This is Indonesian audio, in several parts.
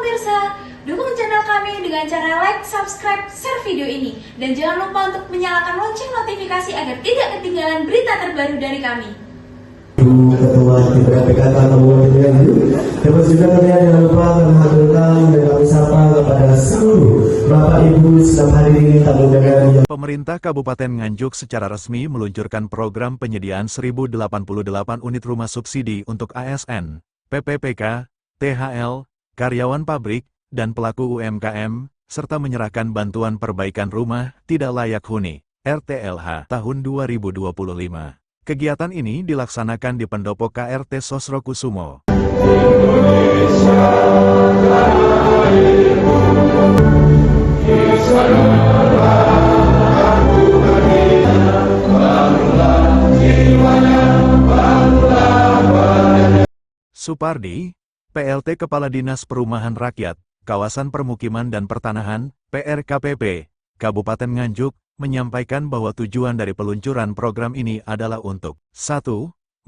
pemirsa, dukung channel kami dengan cara like, subscribe, share video ini. Dan jangan lupa untuk menyalakan lonceng notifikasi agar tidak ketinggalan berita terbaru dari kami. Ketua PPK dapat juga kalian jangan lupa menghaturkan dan kami sapa kepada seluruh Bapak Ibu sedang hadir ini tamu undangan yang Pemerintah Kabupaten Nganjuk secara resmi meluncurkan program penyediaan 1088 unit rumah subsidi untuk ASN, PPPK, THL, karyawan pabrik, dan pelaku UMKM, serta menyerahkan bantuan perbaikan rumah tidak layak huni, RTLH, tahun 2025. Kegiatan ini dilaksanakan di Pendopo KRT Sosrokusumo. Supardi, PLT Kepala Dinas Perumahan Rakyat, Kawasan Permukiman dan Pertanahan, PRKPP, Kabupaten Nganjuk, menyampaikan bahwa tujuan dari peluncuran program ini adalah untuk 1.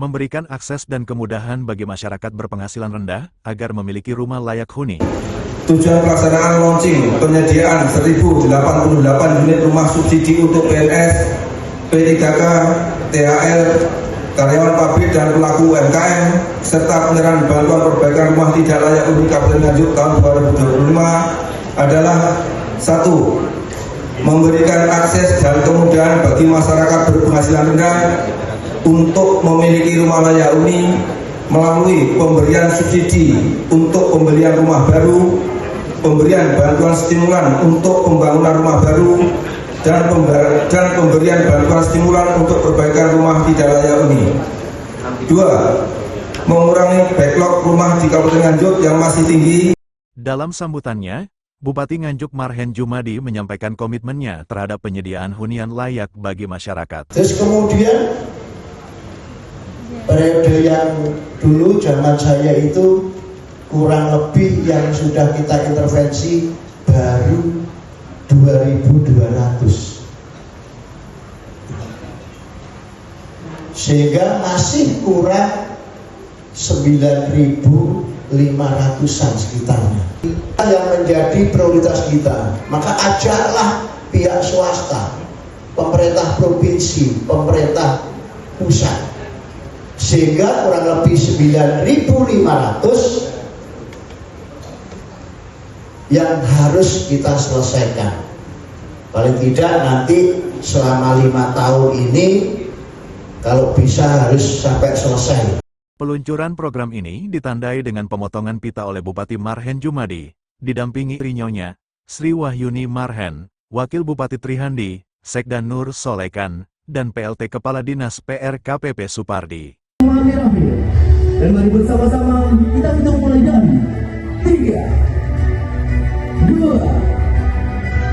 Memberikan akses dan kemudahan bagi masyarakat berpenghasilan rendah agar memiliki rumah layak huni. Tujuan pelaksanaan launching penyediaan 1088 unit rumah subsidi untuk PNS, P3K, THL, karyawan pabrik dan pelaku UMKM, serta penyerahan bantuan perbaikan rumah tidak layak huni Kabupaten Nganjuk tahun 2025 adalah 1. Memberikan akses dan kemudahan bagi masyarakat berpenghasilan rendah untuk memiliki rumah layak huni melalui pemberian subsidi untuk pembelian rumah baru, pemberian bantuan stimulan untuk pembangunan rumah baru, dan pemberian bantuan stimulan untuk perbaikan rumah tidak layak huni. 2. Mengurangi backlog rumah di Kabupaten Nganjuk yang masih tinggi. Dalam sambutannya, Bupati Nganjuk Marhen Jumadi menyampaikan komitmennya terhadap penyediaan hunian layak bagi masyarakat. Terus kemudian periode yang dulu zaman saya itu kurang lebih yang sudah kita intervensi baru 2.200, sehingga masih kurang 9.500-an sekitarnya. Yang menjadi prioritas kita, maka ajaklah pihak swasta, pemerintah provinsi, pemerintah pusat, sehingga kurang lebih 9.500 yang harus kita selesaikan. Paling tidak nanti selama 5 tahun ini kalau bisa harus sampai selesai. Peluncuran program ini ditandai dengan pemotongan pita oleh Bupati Marhen Jumadi, didampingi Rinyonya, Sri Wahyuni Marhen, Wakil Bupati Trihandi, Sekda Nur Solekan, dan PLT Kepala Dinas PRKPP Supardi. dan mari bersama-sama kita hitung mulai dari 3, 2,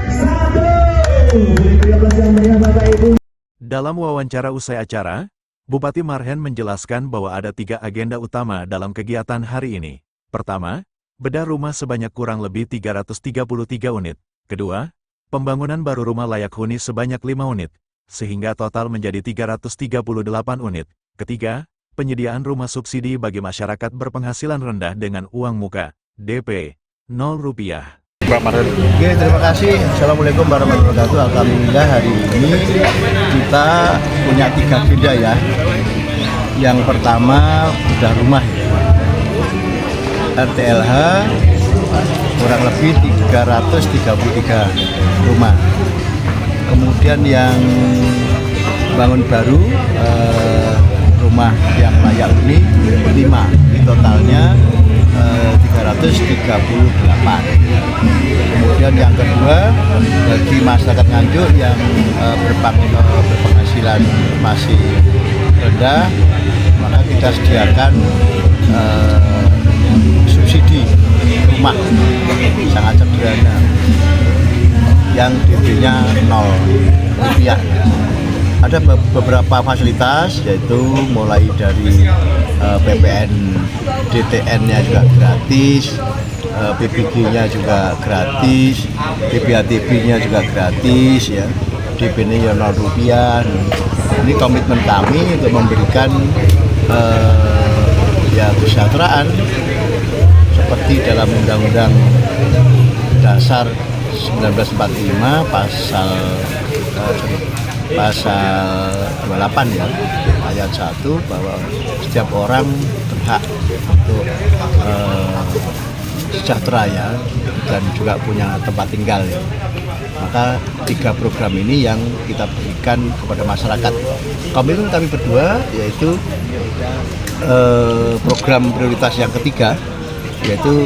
1. Dalam wawancara usai acara, Bupati Marhen menjelaskan bahwa ada 3 agenda utama dalam kegiatan hari ini. Pertama, bedah rumah sebanyak kurang lebih 333 unit. Kedua, pembangunan baru rumah layak huni sebanyak 5 unit, sehingga total menjadi 338 unit. Ketiga, penyediaan rumah subsidi bagi masyarakat berpenghasilan rendah dengan uang muka, DP, 0 rupiah. Oke, terima kasih. Assalamualaikum warahmatullahi wabarakatuh. Alhamdulillah hari ini kita punya 3 agenda ya. Yang pertama bedah rumah ya. RTLH kurang lebih 333 rumah. Kemudian yang bangun baru rumah yang layak huni 5. Ini totalnya 338. Kemudian yang kedua, bagi masyarakat Nganjuk yang berpenghasilan masih rendah, maka kita sediakan subsidi rumah sangat sederhana yang DP-nya 0 rupiah. Ada beberapa fasilitas, yaitu mulai dari PPN DTN-nya juga gratis, PPG-nya juga gratis, PPATB-nya juga gratis, ya. DP-nya 0 rupiah. Ini komitmen kami untuk memberikan ya kesejahteraan seperti dalam Undang-Undang Dasar 1945 pasal 28 ya, ayat 1, bahwa setiap orang berhak untuk sejahtera ya, dan juga punya tempat tinggal ya. Maka 3 program ini yang kita berikan kepada masyarakat. Komitmen kami berdua yaitu program prioritas yang ketiga, yaitu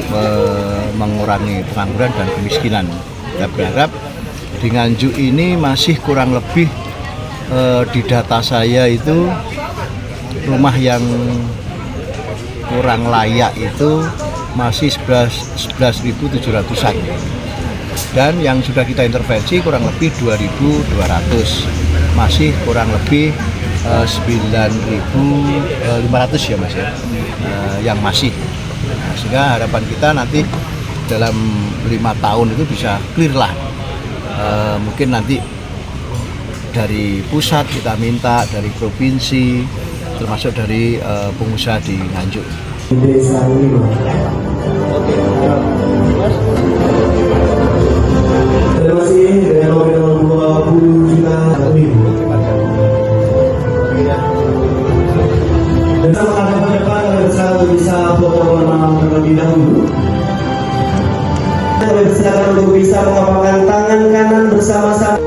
mengurangi pengangguran dan kemiskinan. Kita berharap di Nganjuk ini masih kurang lebih di data saya itu rumah yang kurang layak itu masih 11.700-an, dan yang sudah kita intervensi kurang lebih 2.200, masih kurang lebih 9.500 ya Mas ya, yang masih. Nah, sehingga harapan kita nanti dalam 5 tahun itu bisa clear lah. Mungkin nanti dari pusat kita minta, dari provinsi, termasuk dari pengusaha di Nganjuk. Desa ini. Terima kasih dengan nominal 20 juta ribu. Dan sama ada depan bersatu bisa foto bersama terlebih dahulu. Dan silakan untuk bisa mengapakkan tangan kanan bersama-sama.